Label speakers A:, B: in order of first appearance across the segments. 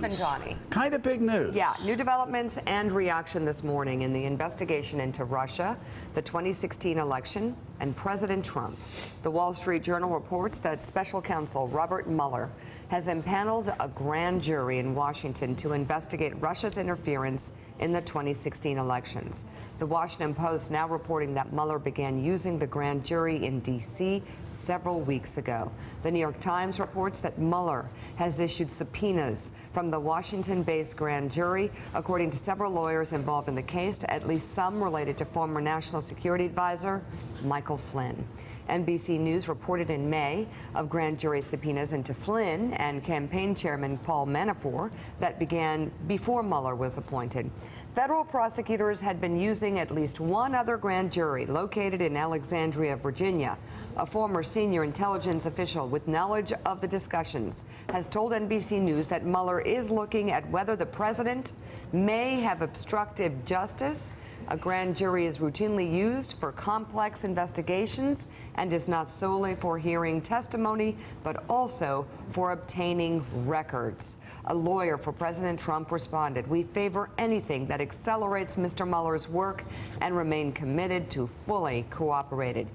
A: Even Johnny.
B: Kind of big news.
A: Yeah, new developments and reaction this morning in the investigation into Russia, the 2016 election, and President Trump. The Wall Street Journal reports that special counsel Robert Mueller has impaneled a grand jury in Washington to investigate Russia's interference in the 2016 elections. The Washington Post now reporting that Mueller began using the grand jury in D.C. several weeks ago. The New York Times reports that Mueller has issued subpoenas from the Washington-based grand jury, according to several lawyers involved in the case, at least some related to former National Security Advisor Michael Flynn. NBC News reported in May of grand jury subpoenas into Flynn and campaign chairman Paul Manafort that began before Mueller was appointed. Federal prosecutors had been using at least one other grand jury located in Alexandria, Virginia. A former senior intelligence official with knowledge of the discussions has told NBC News that Mueller is looking at whether the president may have obstructed justice. A grand jury is routinely used for complex investigations and is not solely for hearing testimony, but also for obtaining records. A lawyer for President Trump responded, "We favor anything that accelerates Mr. Mueller's work and remain committed to fully cooperating."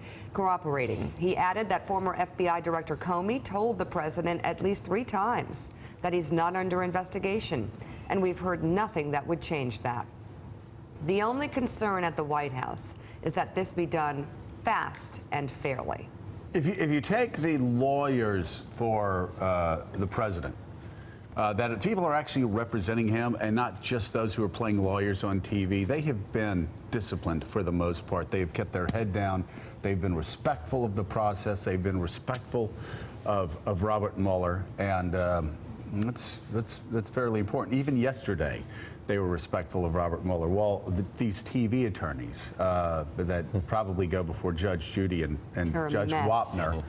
A: He added that former FBI Director Comey told the president at least 3 times that he's not under investigation, and we've heard nothing that would change that. The only concern at the White House is that this be done fast and fairly.
B: If you take the lawyers for the president, that people are actually representing him and not just those who are playing lawyers on TV, they have been disciplined for the most part. They've kept their head down. They've been respectful of the process. They've been respectful of Robert Mueller, and that's fairly important. Even yesterday, they were respectful of Robert Mueller. Well, these TV attorneys that probably go before Judge Judy and Judge Wapner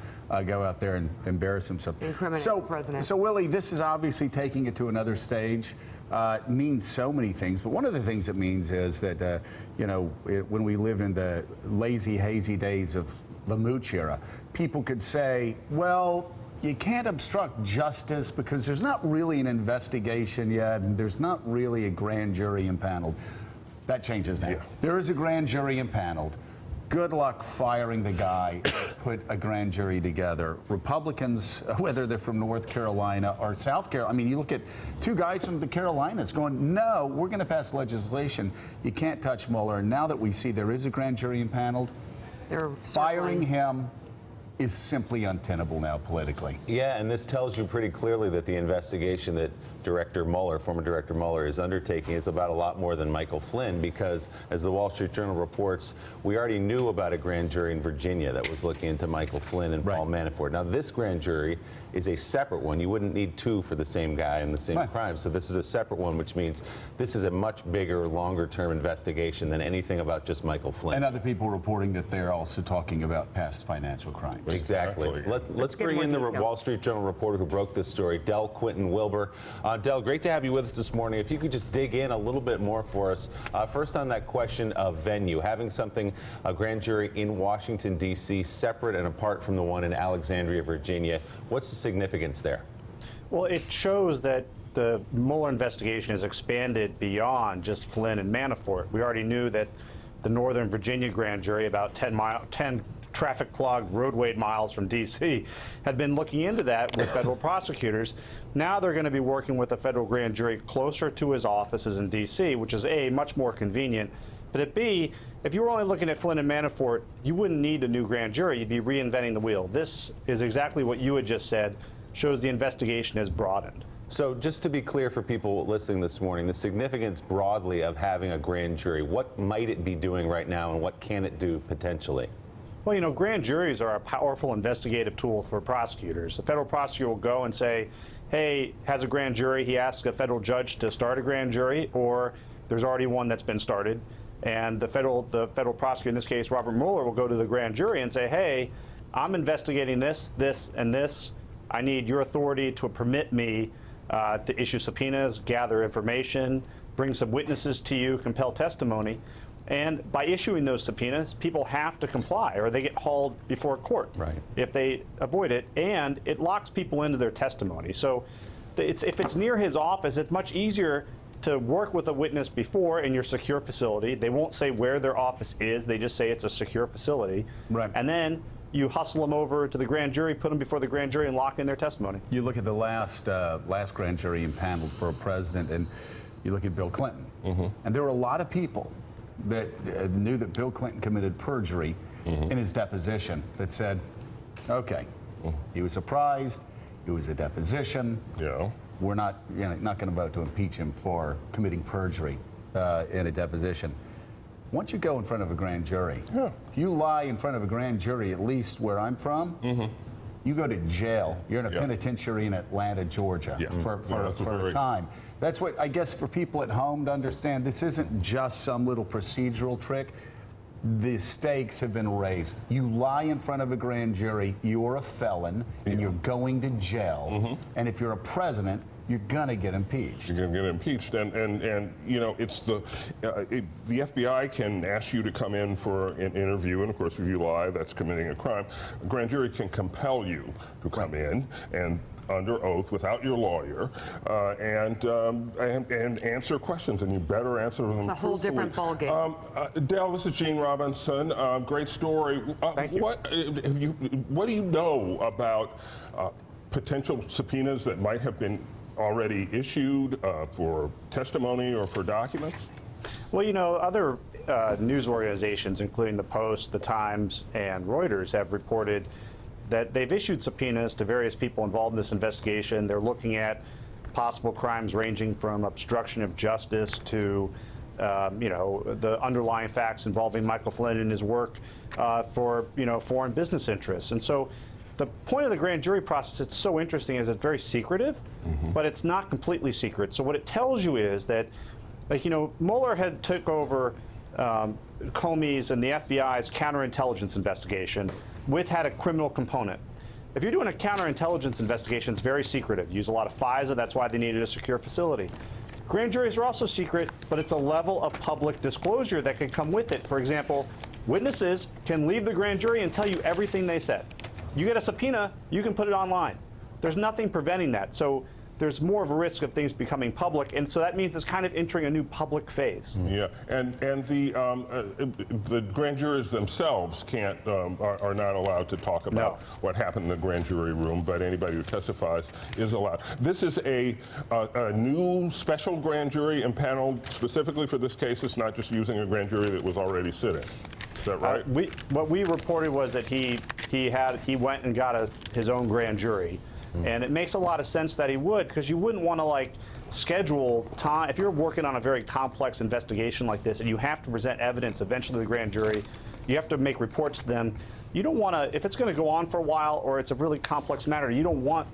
B: go out there and embarrass themselves.
A: Incriminate the president.
B: So, Willie, this is obviously taking it to another stage. It means so many things, but one of the things it means is that, when we live in the lazy, hazy days of the Mooch era, people could say, well, you can't obstruct justice because there's not really an investigation yet, and there's not really a grand jury impaneled. That changes now. Yeah. There is a grand jury impaneled. Good luck firing the guy who put a grand jury together. Republicans, whether they're from North Carolina or South Carolina, I mean, you look at 2 guys from the Carolinas going, no, we're going to pass legislation. You can't touch Mueller. And now that we see there is a grand jury impaneled, firing him is simply untenable now politically.
C: Yeah, and this tells you pretty clearly that the investigation that Director Mueller, former Director Mueller, is undertaking is about a lot more than Michael Flynn, because as the Wall Street Journal reports, we already knew about a grand jury in Virginia that was looking into Michael Flynn and Paul Manafort. Now, this grand jury is a separate one. You wouldn't need 2 for the same guy and the same crime. So this is a separate one, which means this is a much bigger, longer-term investigation than anything about just Michael Flynn.
B: And other people reporting that they're also talking about past financial crimes.
C: Exactly. Let's bring in the Wall Street Journal reporter who broke this story, Del Quinton Wilbur. Del, great to have you with us this morning. If you could just dig in a little bit more for us. First on that question of venue, having a grand jury in Washington, D.C., separate and apart from the one in Alexandria, Virginia. What's the significance there?
D: Well, it shows that the Mueller investigation has expanded beyond just Flynn and Manafort. We already knew that the Northern Virginia grand jury, about 10 traffic-clogged roadway miles from D.C., had been looking into that with federal prosecutors. Now they're going to be working with a federal grand jury closer to his offices in D.C., which is A, much more convenient, but at B, if you were only looking at Flynn and Manafort, you wouldn't need a new grand jury. You'd be reinventing the wheel. This is exactly what you had just said, shows the investigation has broadened.
C: So just to be clear for people listening this morning, the significance broadly of having a grand jury, what might it be doing right now and what can it do potentially?
D: Well, grand juries are a powerful investigative tool for prosecutors. A federal prosecutor will go and say, hey, has a grand jury. He asks a federal judge to start a grand jury, or there's already one that's been started. And the federal prosecutor, in this case, Robert Mueller, will go to the grand jury and say, hey, I'm investigating this, this, and this. I need your authority to permit me to issue subpoenas, gather information, bring some witnesses to you, compel testimony. And by issuing those subpoenas, people have to comply or they get hauled before court if they avoid it, and it locks people into their testimony. So if it's near his office, it's much easier to work with a witness before in your secure facility. They won't say where their office is. They just say it's a secure facility.
B: Right.
D: And then you hustle them over to the grand jury, put them before the grand jury, and lock in their testimony.
B: You look at the last grand jury impaneled for a president, and you look at Bill Clinton. And there were a lot of people that knew that Bill Clinton committed perjury in his deposition that said, okay, he was surprised, it was a deposition.
E: Yeah.
B: We're not going to vote to impeach him for committing perjury in a deposition. Once you go in front of a grand jury, if you lie in front of a grand jury, at least where I'm from, you go to jail. You're in a penitentiary in Atlanta, Georgia, for a time. That's what, I guess, for people at home to understand, this isn't just some little procedural trick. The stakes have been raised. You lie in front of a grand jury, you're a felon, and you're going to jail. And if you're a president, you're gonna get impeached.
E: You're gonna get impeached, and you know, it's the FBI can ask you to come in for an interview, and of course, if you lie, that's committing a crime. A grand jury can compel you to come in and under oath without your lawyer and answer questions, and you better answer them.
A: It's a whole different ballgame.
E: Dale, this is Gene Robinson. Great story.
D: Thank you.
E: What do you know about potential subpoenas that might have been already issued for testimony or for documents?
D: Well, you know, other news organizations, including the Post, the Times, and Reuters, have reported that they've issued subpoenas to various people involved in this investigation. They're looking at possible crimes ranging from obstruction of justice to, you know, the underlying facts involving Michael Flynn and his work for, you know, foreign business interests. And so the point of the grand jury process, it's so interesting, is it's very secretive, but it's not completely secret. So what it tells you is that, like, you know, Mueller had took over Comey's and the FBI's counterintelligence investigation, which had a criminal component. If you're doing a counterintelligence investigation, it's very secretive. You use a lot of FISA, that's why they needed a secure facility. Grand juries are also secret, but it's a level of public disclosure that can come with it. For example, witnesses can leave the grand jury and tell you everything they said. You get a subpoena, you can put it online. There's nothing preventing that. So there's more of a risk of things becoming public, and so that means it's kind of entering a new public phase.
E: Yeah, and the grand jurors themselves can't are not allowed to talk about what happened in the grand jury room, but anybody who testifies is allowed. This is a new special grand jury impaneled specifically for this case. It's not just using a grand jury that was already sitting. Is that right?
D: What we reported was that he went and got his own grand jury. And it makes a lot of sense that he would, because you wouldn't want to, like, schedule time. If you're working on a very complex investigation like this and you have to present evidence eventually to the grand jury, you have to make reports to them. You don't want to, if it's going to go on for a while or it's a really complex matter, you don't want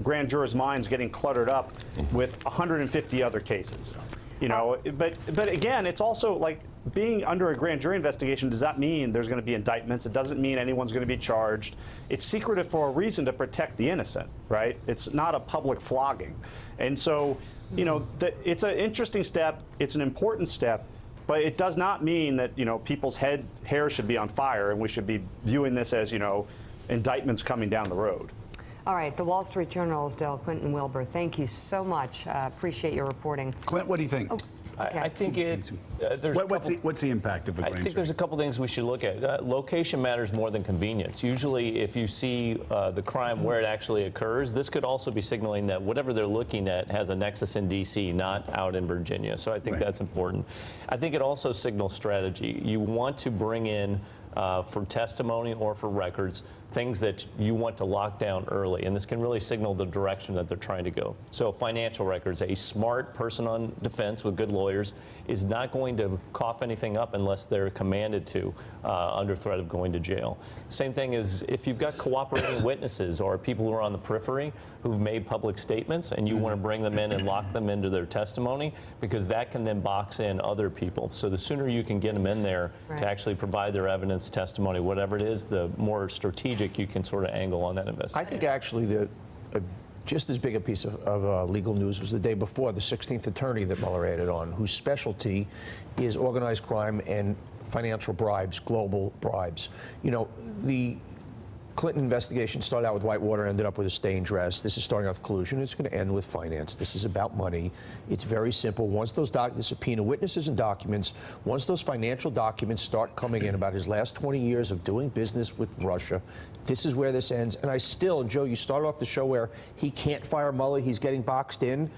D: grand jurors' minds getting cluttered up with 150 other cases. You know, but again, it's also like being under a grand jury investigation does not mean there's going to be indictments. It doesn't mean anyone's going to be charged. It's secretive for a reason, to protect the innocent, right? It's not a public flogging. And so, you know, it's an interesting step. It's an important step. But it does not mean that, you know, people's hair should be on fire and we should be viewing this as, you know, indictments coming down the road.
A: All right, the Wall Street Journal's Dale Quinton Wilbur, thank you so much. Appreciate your reporting.
B: Clint, what do you think?
A: Oh,
F: I think there's
B: what's the impact of a grand jury?
F: I think there's a couple things we should look at. Location matters more than convenience. Usually, if you see the crime where it actually occurs, this could also be signaling that whatever they're looking at has a nexus in D.C., not out in Virginia. So I think that's important. I think it also signals strategy. You want to bring in for testimony or for records things that you want to lock down early, and this can really signal the direction that they're trying to go. So financial records, a smart person on defense with good lawyers is not going to cough anything up unless they're commanded to under threat of going to jail. Same thing is if you've got cooperating witnesses or people who are on the periphery who've made public statements and you want to bring them in and lock them into their testimony, because that can then box in other people. So the sooner you can get them in there to actually provide their evidence, testimony, whatever it is, the more strategic you can sort of angle on that investigation.
G: I think actually just as big a piece of legal news was the day before, the 16th attorney that Mueller added on, whose specialty is organized crime and financial bribes, global bribes. You know, Clinton investigation started out with Whitewater, ended up with a stained dress. This is starting out with collusion. It's going to end with finance. This is about money. It's very simple. Once those the subpoena witnesses and documents, once those financial documents start coming in about his last 20 years of doing business with Russia, this is where this ends. And Joe, you started off the show where he can't fire Mueller. He's getting boxed in.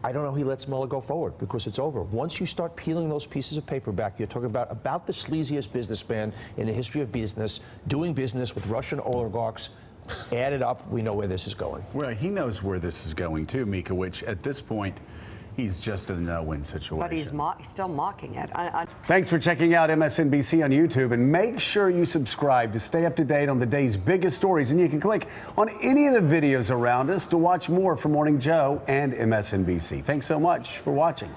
G: I don't know he lets Mueller go forward because it's over. Once you start peeling those pieces of paper back, you're talking about the sleaziest businessman in the history of business, doing business with Russian oligarchs. Add it up, we know where this is going.
B: Well, he knows where this is going too, Mika, which at this point, he's just in a no-win situation.
A: But he's still mocking it.
B: Thanks for checking out MSNBC on YouTube, and make sure you subscribe to stay up to date on the day's biggest stories. And you can click on any of the videos around us to watch more from Morning Joe and MSNBC. Thanks so much for watching.